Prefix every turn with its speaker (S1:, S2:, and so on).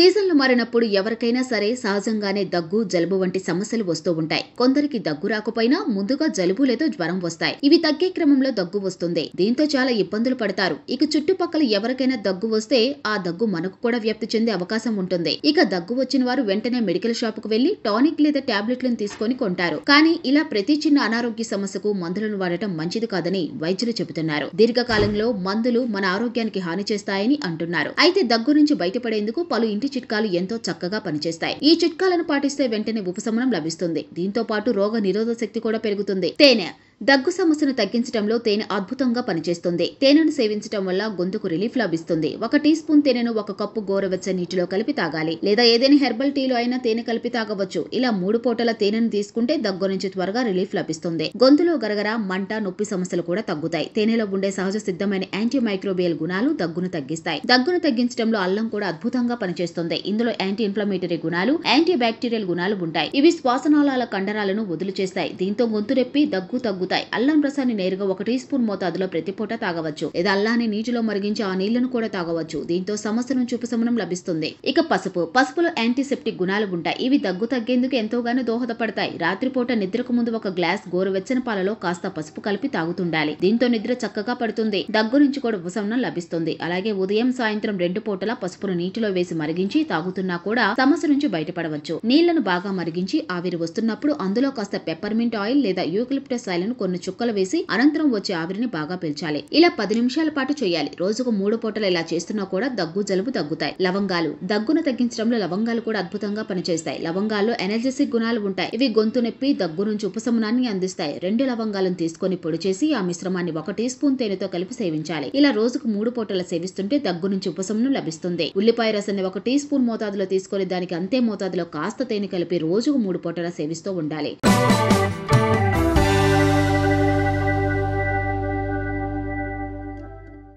S1: సీజన్లు మారినప్పుడు ఎవరికైనా సరే సహజంగానే దగ్గు, జలుబు వంటి సమస్యలు వస్తూ ఉంటాయి. కొందరికి దగ్గు రాకపోయినా ముందుగా జలుబు లేదా జ్వరం వస్తాయి. ఇవి తగ్గే క్రమంలో దగ్గు వస్తుంది. దీంతో చాలా ఇబ్బందులు పడతారు. ఇక చుట్టుపక్కల ఎవరికైనా దగ్గు వస్తే ఆ దగ్గు మనకు కూడా వ్యాప్తి చెందే అవకాశం ఉంటుంది. ఇక దగ్గు వచ్చిన వారు వెంటనే మెడికల్ షాప్ కు వెళ్లి టానిక్ లేదా టాబ్లెట్లను తీసుకొని కొంటారు. కానీ ఇలా ప్రతి చిన్న అనారోగ్య సమస్యకు మందులను వాడటం మంచిది కాదని వైద్యులు చెబుతున్నారు. దీర్ఘకాలంలో మందులు మన ఆరోగ్యానికి హాని చేస్తాయని అంటున్నారు. అయితే దగ్గు నుంచి బయటపడేందుకు పలు ఇంటి చిట్కాలు ఎంతో చక్కగా పనిచేస్తాయి. ఈ చిట్కాలను పాటిస్తే వెంటనే ఉపశమనం లభిస్తుంది. దీంతో పాటు రోగ నిరోధక శక్తి కూడా పెరుగుతుంది. తేనె దగ్గు సమస్యను తగ్గించడంలో తేనె అద్భుతంగా పనిచేస్తుంది. తేనెను సేవించడం వల్ల గొంతుకు రిలీఫ్ లభిస్తుంది. 1 టీ స్పూన్ తేనెను 1 కప్పు గోరువెచ్చని నీటిలో కలిపి తాగాలి. లేదా ఏదైనా హెర్బల్ టీలో అయినా తేనె కలిపి తాగవచ్చు. ఇలా 3 పూటల తేనెను తీసుకుంటే దగ్గు నుంచి త్వరగా రిలీఫ్ లభిస్తుంది. గొంతులో గరగర, మంట, నొప్పి సమస్యలు కూడా తగ్గుతాయి. తేనెలో ఉండే సహజ సిద్ధమైన యాంటీ మైక్రోబియల్ గుణాలు దగ్గును తగ్గిస్తాయి. దగ్గును తగ్గించడంలో అల్లం కూడా అద్భుతంగా పనిచేస్తుంది. ఇందులో యాంటీ ఇన్ఫ్లమేటరీ గుణాలు, యాంటీ బ్యాక్టీరియల్ గుణాలు ఉంటాయి. ఇవి శ్వాసనాళాల కండరాలను వదులు చేస్తాయి. దీంతో గొంతు నొప్పి, దగ్గు తగ్గుతాయి. అల్లం రసాన్ని నేరుగా 1 టీ స్పూన్ మోతాదులో ప్రతి పూట తాగవచ్చు. లేదా అల్లాన్ని నీటిలో మరిగించి ఆ నీళ్లను కూడా తాగవచ్చు. దీంతో సమస్య నుంచి ఉపశమనం లభిస్తుంది. ఇక పసుపులో యాంటీసెప్టిక్ గుణాలు ఉంటాయి. ఇవి దగ్గు తగ్గేందుకు ఎంతోగానో దోహదపడతాయి. రాత్రిపూట నిద్రకు ముందు 1 గ్లాస్ గోరువెచ్చని పాలలో కాస్త పసుపు కలిపి తాగుతుండాలి. దీంతో నిద్ర చక్కగా పడుతుంది. దగ్గు నుంచి కూడా ఉపశమనం లభిస్తుంది. అలాగే ఉదయం, సాయంత్రం 2 పూటల పసుపును నీటిలో వేసి మరిగించి తాగుతున్నా కూడా సమస్య నుంచి బయటపడవచ్చు. నీళ్లను బాగా మరిగించి ఆవిరి వస్తున్నప్పుడు అందులో కాస్త పెప్పర్మింట్ ఆయిల్ లేదా యూకలిప్టస్ ఆయిల్ ను కొన్ని చుక్కలు వేసి అనంతరం వచ్చే ఆవిరిని బాగా పీల్చాలి. ఇలా 10 నిమిషాల పాటు చేయాలి. రోజుకు 3 పూటలు ఇలా చేస్తున్నా కూడా దగ్గు, జలుబు తగ్గుతాయి. లవంగాలు దగ్గును తగ్గించడంలో లవంగాలు కూడా అద్భుతంగా పనిచేస్తాయి. లవంగాల్లో ఎనర్జెటిక్ గుణాలు ఉంటాయి. ఇవి గొంతు నొప్పి, దగ్గు నుంచి ఉపశమనాన్ని అందిస్తాయి. 2 లవంగాలను తీసుకొని పొడి చేసి ఆ మిశ్రమాన్ని 1 టీ స్పూన్ తేనెతో కలిపి సేవించాలి. ఇలా రోజుకు 3 పూటలు సేవిస్తుంటే దగ్గు నుంచి ఉపశమనం లభిస్తుంది. ఉల్లిపాయ రసాన్ని 1 టీ స్పూన్ మోతాదులో తీసుకొని దానికి అంతే మోతాదులో కాస్త తేనె కలిపి రోజుకు 3 పూటల సేవిస్తూ ఉండాలి.